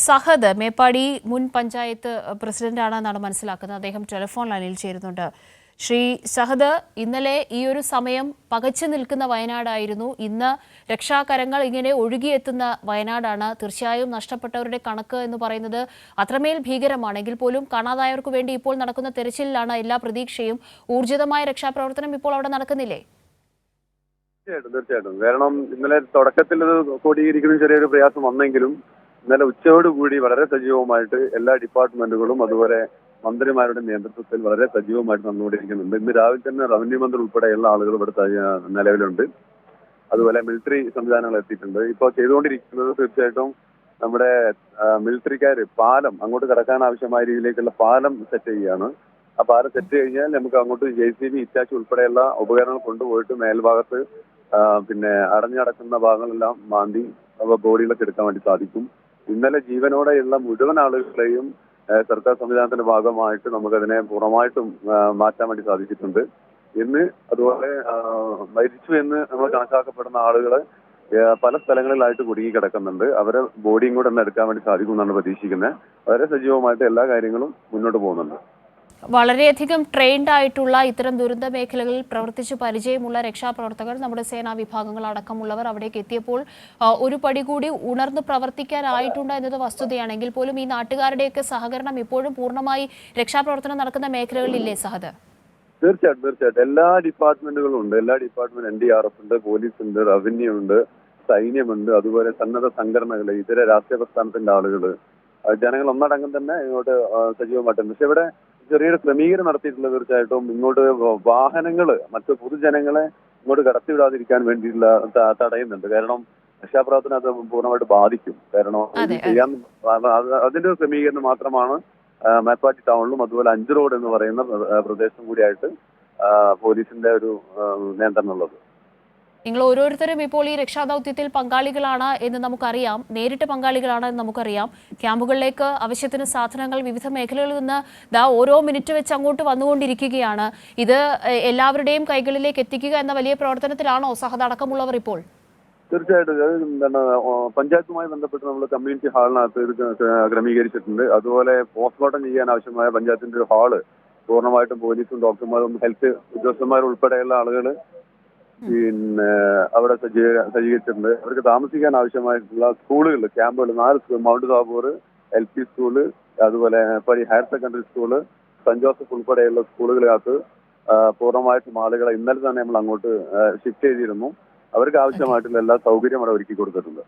സഹദ് മേപ്പാടി മുൻ പഞ്ചായത്ത് പ്രസിഡന്റാണെന്നാണ് മനസ്സിലാക്കുന്നത്. അദ്ദേഹം ടെലിഫോൺ ലൈനിൽ ചേരുന്നുണ്ട്. ശ്രീ സഹദ്, ഇന്നലെ ഈ ഒരു സമയം പകച്ചു നിൽക്കുന്ന വയനാടായിരുന്നു. ഇന്ന് രക്ഷാകരങ്ങൾ ഇങ്ങനെ ഒഴുകിയെത്തുന്ന വയനാടാണ്. തീർച്ചയായും നഷ്ടപ്പെട്ടവരുടെ കണക്ക് എന്ന് പറയുന്നത് അത്രമേൽ ഭീകരമാണെങ്കിൽ പോലും കാണാതായവർക്ക് വേണ്ടി ഇപ്പോൾ നടക്കുന്ന തെരച്ചിലിലാണ് എല്ലാ പ്രതീക്ഷയും. ഊർജിതമായ രക്ഷാപ്രവർത്തനം ഇപ്പോൾ അവിടെ നടക്കുന്നില്ലേ? തീർച്ചയായിട്ടും. കാരണം ഇന്നലെ തുടക്കത്തിൽ ക്രോഡീകരിക്കുന്ന ചെറിയൊരു പ്രയാസം വന്നെങ്കിലും ഇന്നലെ ഉച്ചയോടുകൂടി വളരെ സജീവമായിട്ട് എല്ലാ ഡിപ്പാർട്ട്മെന്റുകളും അതുപോലെ മന്ത്രിമാരുടെ നേതൃത്വത്തിൽ വളരെ സജീവമായിട്ട് നടന്നുകൊണ്ടിരിക്കുന്നുണ്ട്. ഇന്ന് രാവിലെ തന്നെ റവന്യൂ മന്ത്രി ഉൾപ്പെടെയുള്ള ആളുകൾ ഇവിടെ നിലവിലുണ്ട്. അതുപോലെ മിലിറ്ററി സംവിധാനങ്ങൾ എത്തിയിട്ടുണ്ട്. ഇപ്പോൾ ചെയ്തുകൊണ്ടിരിക്കുന്നത് തീർച്ചയായിട്ടും നമ്മുടെ മിലിറ്ററിക്കാർ പാലം അങ്ങോട്ട് കടക്കാൻ ആവശ്യമായ രീതിയിലേക്കുള്ള പാലം സെറ്റ് ചെയ്യുകയാണ്. ആ പാലം സെറ്റ് കഴിഞ്ഞാൽ നമുക്ക് അങ്ങോട്ട് JCB, ഇറ്റാച്ചി ഉൾപ്പെടെയുള്ള ഉപകരണങ്ങൾ കൊണ്ടുപോയിട്ട് മേൽഭാഗത്ത് പിന്നെ അടഞ്ഞടക്കുന്ന ഭാഗങ്ങളെല്ലാം മാന്തി ബോഡികളൊക്കെ എടുക്കാൻ വേണ്ടി സാധിക്കും. ഇന്നലെ ജീവനോടെയുള്ള മുഴുവൻ ആളുകളെയും സർക്കാർ സംവിധാനത്തിന്റെ ഭാഗമായിട്ട് നമുക്കതിനെ പൂർണ്ണമായിട്ടും മാറ്റാൻ വേണ്ടി സാധിച്ചിട്ടുണ്ട്. ഇന്ന് അതുപോലെ മരിച്ചു എന്ന് നമ്മൾ കണക്കാക്കപ്പെടുന്ന ആളുകളെ പല സ്ഥലങ്ങളിലായിട്ട് കുടുങ്ങി കിടക്കുന്നുണ്ട്. അവരെ ബോഡിയും കൂടെ ഒന്ന് എടുക്കാൻ വേണ്ടി സാധിക്കുമെന്നാണ് പ്രതീക്ഷിക്കുന്നത്. വളരെ സജീവമായിട്ട് എല്ലാ കാര്യങ്ങളും മുന്നോട്ട് പോകുന്നുണ്ട്. വളരെയധികം ട്രെയിൻഡ് ആയിട്ടുള്ള ഇത്തരം ദുരന്ത മേഖലകളിൽ പ്രവർത്തിച്ച് പരിചയമുള്ള രക്ഷാപ്രവർത്തകർ, നമ്മുടെ സേനാ വിഭാഗങ്ങൾ അടക്കമുള്ളവർ അവിടേക്ക് എത്തിയപ്പോൾ ഒരു പടി കൂടി ഉണർന്ന് പ്രവർത്തിക്കാനായിട്ടുണ്ട് എന്നത് വസ്തുതയാണെങ്കിൽ പോലും ഈ നാട്ടുകാരുടെയൊക്കെ സഹകരണം ഇപ്പോഴും പൂർണ്ണമായി രക്ഷാപ്രവർത്തനം നടക്കുന്ന മേഖലകളിലില്ലേ സഹദ്? തീർച്ചയായിട്ടും എല്ലാ ഡിപ്പാർട്ട്മെന്റുകളും ഉണ്ട്. എല്ലാ ഡിപ്പാർട്ട്മെന്റ് NDRF ഉണ്ട്, പോലീസ് ഉണ്ട്, റവന്യൂ ഉണ്ട്, സൈന്യമുണ്ട്, അതുപോലെ സന്നദ്ധ സംഘടനകൾ, ഇതര രാഷ്ട്രീയ പ്രസ്ഥാനത്തിന്റെ ആളുകൾ, ജനങ്ങൾ ഒന്നടങ്കം തന്നെ ഇങ്ങോട്ട് സജീവമായിട്ടുണ്ട്. പക്ഷെ ഇവിടെ ചെറിയൊരു ക്രമീകരണം നടത്തിയിട്ടുള്ളത് തീർച്ചയായിട്ടും ഇങ്ങോട്ട് വാഹനങ്ങൾ മറ്റു പൊതുജനങ്ങളെ ഇങ്ങോട്ട് കടത്തിവിടാതിരിക്കാൻ വേണ്ടിയിട്ടുള്ള തടയുന്നുണ്ട്. കാരണം രക്ഷാപ്രവർത്തനം അത് പൂർണ്ണമായിട്ട് ബാധിക്കും. കാരണം ചെയ്യാൻ അതിന്റെ ഒരു ക്രമീകരണം മാത്രമാണ് മേപ്പാടി ടൗണിലും അതുപോലെ 5 റോഡ് എന്ന് പറയുന്ന പ്രദേശം കൂടിയായിട്ട് പോലീസിന്റെ ഒരു നിയന്ത്രണമുള്ളത്. നിങ്ങൾ ഓരോരുത്തരും ഇപ്പോൾ ഈ രക്ഷാദൗത്യത്തിൽ പങ്കാളികളാണ് എന്ന് നമുക്കറിയാം, നേരിട്ട് പങ്കാളികളാണ് എന്ന് നമുക്കറിയാം. ക്യാമ്പുകളിലേക്ക് ആവശ്യത്തിന് സാധനങ്ങൾ വിവിധ മേഖലകളിൽ നിന്ന് ഓരോ മിനിറ്റ് വെച്ച് അങ്ങോട്ട് വന്നുകൊണ്ടിരിക്കുകയാണ്. ഇത് എല്ലാവരുടെയും കൈകളിലേക്ക് എത്തിക്കുക എന്ന വലിയ പ്രവർത്തനത്തിലാണോ സഹദ് അടക്കമുള്ളവർ ഇപ്പോൾ? തീർച്ചയായിട്ടും. എന്താണ് പഞ്ചായത്തുമായി ബന്ധപ്പെട്ട് നമ്മൾ കമ്മ്യൂണിറ്റി ഹാളിനകത്ത് ക്രമീകരിച്ചിട്ടുണ്ട്. അതുപോലെ പോസ്റ്റ്മോർട്ടം ചെയ്യാൻ ആവശ്യമായ പഞ്ചായത്തിന്റെ ഒരു ഹാള് പൂർണ്ണമായിട്ടും പോലീസും ഡോക്ടർമാരും ഹെൽത്ത് ഉദ്യോഗസ്ഥന്മാരും ഉൾപ്പെടെയുള്ള ആളുകൾ പിന്നെ അവിടെ സജ്ജീകരിച്ചിട്ടുണ്ട്. അവർക്ക് താമസിക്കാൻ ആവശ്യമായിട്ടുള്ള സ്കൂളുകൾ, ക്യാമ്പുകൾ 4 school, Mount Tabor LP school, അതുപോലെ higher secondary school, Saint Joseph ഉൾപ്പെടെയുള്ള സ്കൂളുകളിനകത്ത് പൂർണ്ണമായിട്ടും ആളുകളെ ഇന്നലെ തന്നെ നമ്മൾ അങ്ങോട്ട് ഷിഫ്റ്റ് ചെയ്തിരുന്നു. അവർക്ക് ആവശ്യമായിട്ടുള്ള എല്ലാ സൗകര്യവും അവിടെ ഒരുക്കി കൊടുത്തിട്ടുണ്ട്.